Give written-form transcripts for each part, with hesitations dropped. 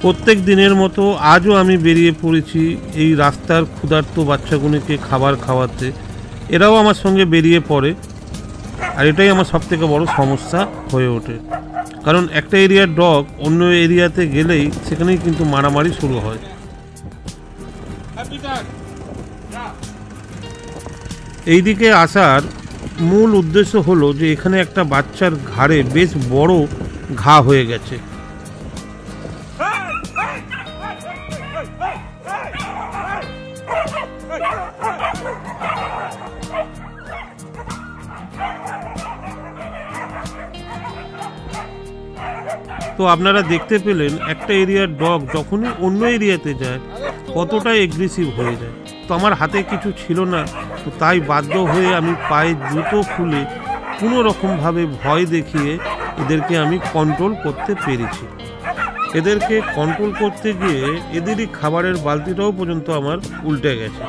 প্রত্যেক দিনের মতো আজও আমি বেরিয়ে পড়েছি এই রাস্তার ক্ষুধার্ত বাচ্চাগুলোকে খাবার খাওয়াতে। এরাও আমার সঙ্গে বেরিয়ে পড়ে, আর এটাই আমার সবথেকে বড় সমস্যা হয়ে ওঠে। কারণ একটা এরিয়ার ডগ অন্য এরিয়াতে গেলেই সেখানেই কিন্তু মারামারি শুরু হয়। এইদিকে আসার মূল উদ্দেশ্য হলো যে এখানে একটা বাচ্চার ঘাড়ে বেশ বড় ঘা হয়ে গেছে। তো আপনারা দেখতে পেলেন একটা এরিয়ার ডগ যখনই অন্য এরিয়াতে যায় কতটা এগ্রেসিভ হয়ে যায়। তো আমার হাতে কিছু ছিল না, তো তাই বাধ্য হয়ে আমি পায়ে জুতো খুলে কোনো রকমভাবে ভয় দেখিয়ে এদেরকে আমি কন্ট্রোল করতে পেরেছি। এদেরকে কন্ট্রোল করতে গিয়ে এদেরই খাবারের বালতিটাও পর্যন্ত আমার উল্টে গেছে।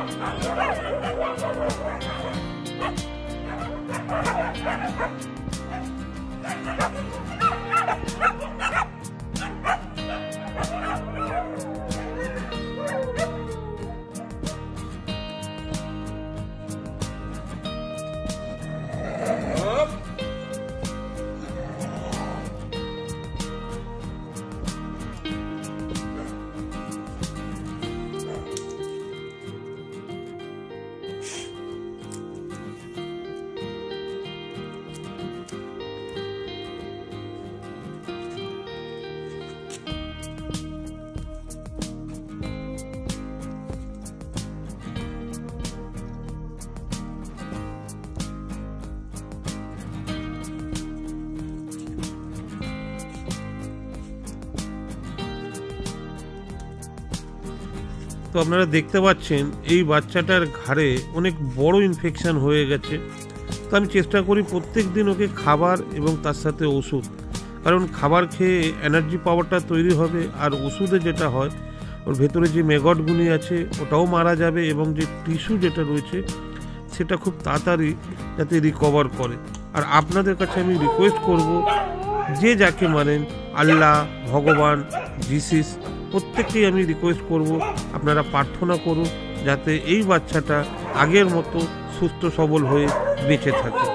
তো আপনারা দেখতে পাচ্ছেন এই বাচ্চাটার ঘাড়ে অনেক বড় ইনফেকশন হয়ে গেছে। তো আমি চেষ্টা করি প্রত্যেক দিন ওকে খাবার এবং তার সাথে ওষুধ, কারণ খাবার খেয়ে এনার্জি পাওয়ারটা তৈরি হবে, আর ওষুধে যেটা হয় ওর ভেতরে যে ম্যাগটগুলি আছে ওটাও মারা যাবে, এবং যে টিস্যু যেটা রয়েছে সেটা খুব তাড়াতাড়ি যাতে রিকভার করে। আর আপনাদের কাছে আমি রিকোয়েস্ট করব, যে যাকে মানেন, আল্লাহ, ভগবান, জিসাস, প্রত্যেককেই আমি রিকোয়েস্ট করব আপনারা প্রার্থনা করুন যাতে এই বাচ্চাটা আগের মতো সুস্থ সবল হয়ে বেঁচে থাকে।